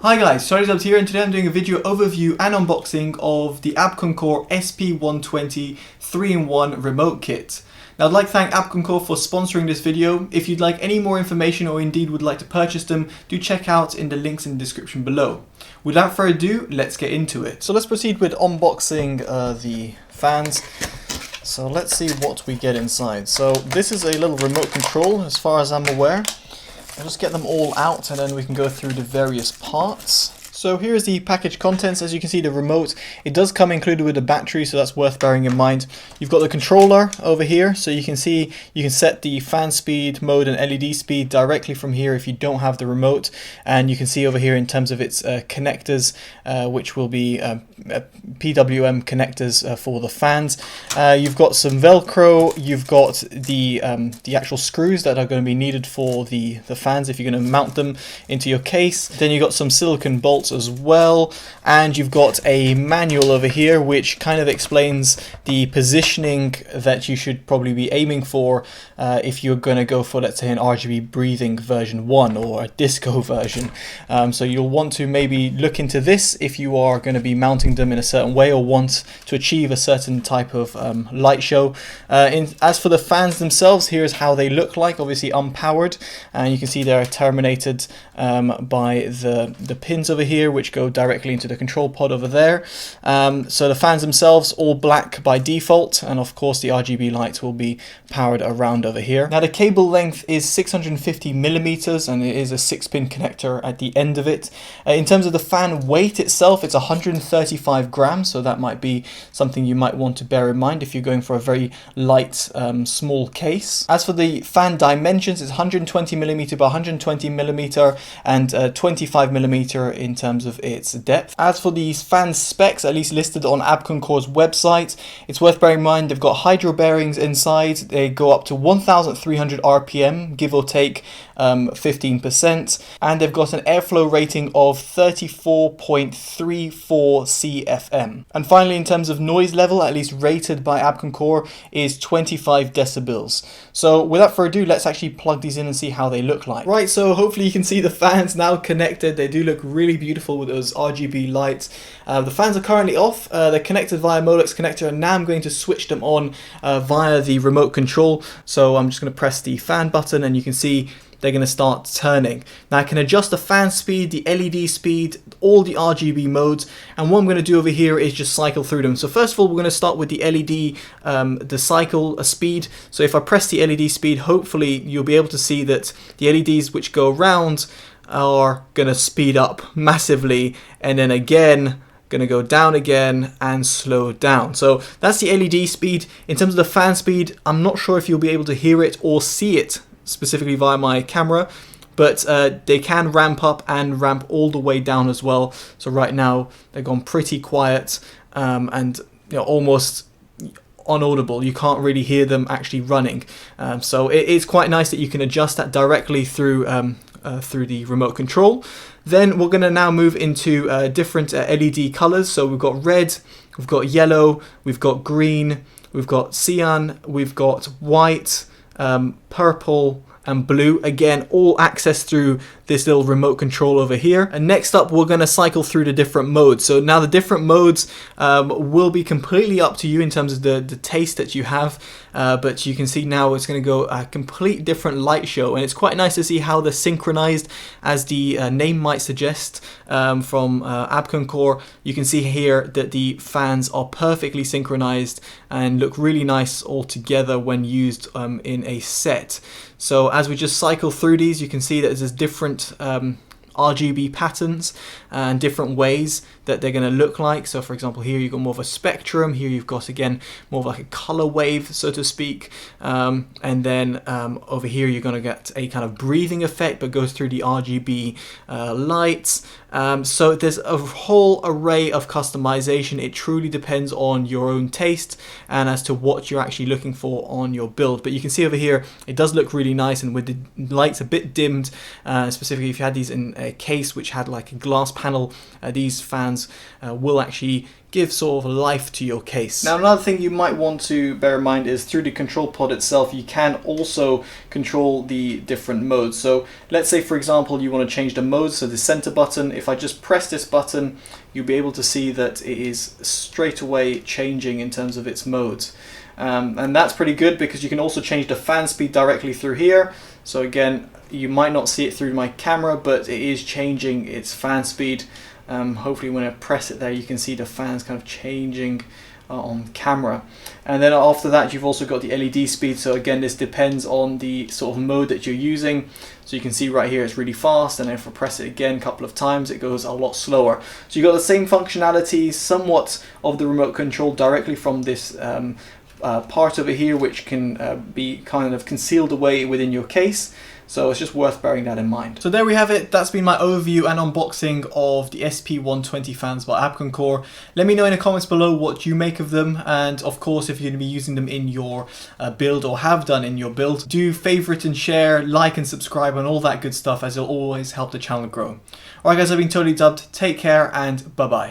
Hi guys, TotallydubbedHD here, and today I'm doing a video overview and unboxing of the Abkoncore SP120 3-in-1 remote kit. Now I'd like to thank Abkoncore for sponsoring this video. If you'd like any more information or indeed would like to purchase them, do check out in the links in the description below. Without further ado, let's get into it. So let's proceed with unboxing the fans. So let's see what we get inside. So this is a little remote control as far as I'm aware. I'll just get them all out and then we can go through the various parts. So here's the package contents. As you can see, the remote, it does come included with a battery, so that's worth bearing in mind. You've got the controller over here, so you can see you can set the fan speed, mode and LED speed directly from here if you don't have the remote. And you can see over here in terms of its connectors, which will be PWM connectors for the fans. You've got some Velcro, you've got the actual screws that are going to be needed for the fans if you're going to mount them into your case. Then you've got some silicone bolts as well, and you've got a manual over here which kind of explains the positioning that you should probably be aiming for if you're going to go for, let's say, an RGB breathing version 1 or a disco version. So you'll want to maybe look into this if you are going to be mounting them in a certain way or want to achieve a certain type of light show. As for the fans themselves, here's how they look like, obviously unpowered, and you can see they're terminated by the pins over here, which go directly into the control pod over there. So the fans themselves all black by default, and of course the RGB lights will be powered around over here. Now the cable length is 650 millimeters, and it is a 6-pin connector at the end of it. In terms of the fan weight itself, it's 135 grams, so that might be something you might want to bear in mind if you're going for a very light small case. As for the fan dimensions, it's 120 millimeter by 120 millimeter and 25 millimeter in terms of its depth. As for these fan specs, at least listed on Abkoncore's website, it's worth bearing in mind they've got hydro bearings inside. They go up to 1,300 RPM, give or take 15%, and they've got an airflow rating of 34.34 CFM. And finally, in terms of noise level, at least rated by Abkoncore, is 25 decibels. So without further ado, let's actually plug these in and see how they look like. Right, so hopefully you can see the fans now connected. They do look really beautiful with those RGB lights. The fans are currently off. They're connected via Molex connector, and now I'm going to switch them on via the remote control. So I'm just going to press the fan button and you can see they're going to start turning. Now I can adjust the fan speed, the LED speed, all the RGB modes, and what I'm going to do over here is just cycle through them. So first of all, we're going to start with the LED, the cycle speed. So if I press the LED speed, hopefully you'll be able to see that the LEDs which go around are going to speed up massively, and then again going to go down again and slow down. So that's the LED speed. In terms of the fan speed, I'm not sure if you'll be able to hear it or see it specifically via my camera, but they can ramp up and ramp all the way down as well. So right now they've gone pretty quiet and almost unaudible. You can't really hear them actually running. So it is quite nice that you can adjust that directly through the remote control. Then we're going to now move into different LED colors. So we've got red, we've got yellow, we've got green, we've got cyan, we've got white, purple and blue. Again, all accessed through this little remote control over here. And next up, we're going to cycle through the different modes. So now the different modes will be completely up to you in terms of the taste that you have. But you can see now it's going to go a complete different light show, and it's quite nice to see how they're synchronized, as the name might suggest from Abkoncore. You can see here that the fans are perfectly synchronized and look really nice all together when used in a set. So as we just cycle through these, you can see that there's different RGB patterns and different ways that they're going to look like. So for example, here you've got more of a spectrum, here you've got again more of like a color wave, so to speak, and then over here you're going to get a kind of breathing effect but goes through the RGB lights. So there's a whole array of customization. It truly depends on your own taste and as to what you're actually looking for on your build. But you can see over here it does look really nice, and with the lights a bit dimmed, specifically if you had these in a case which had like a glass panel, these fans will actually give sort of life to your case. Now another thing you might want to bear in mind is through the control pod itself you can also control the different modes. So let's say for example you want to change the mode, so the center button, if I just press this button you'll be able to see that it is straight away changing in terms of its modes. And that's pretty good because you can also change the fan speed directly through here. So again, you might not see it through my camera, but it is changing its fan speed. Hopefully when I press it there you can see the fans kind of changing on camera. And then after that you've also got the LED speed, so again this depends on the sort of mode that you're using. So you can see right here it's really fast, and if I press it again a couple of times it goes a lot slower. So you've got the same functionality, somewhat of the remote control directly from this part over here, which can be kind of concealed away within your case. So it's just worth bearing that in mind. So there we have it. That's been my overview and unboxing of the SP120 fans by Abkoncore. Let me know in the comments below what you make of them, and of course if you're going to be using them in your build or have done in your build, do favorite and share, like and subscribe and all that good stuff, as it'll always help the channel grow. Alright guys, I've been Totally Dubbed. Take care and bye bye.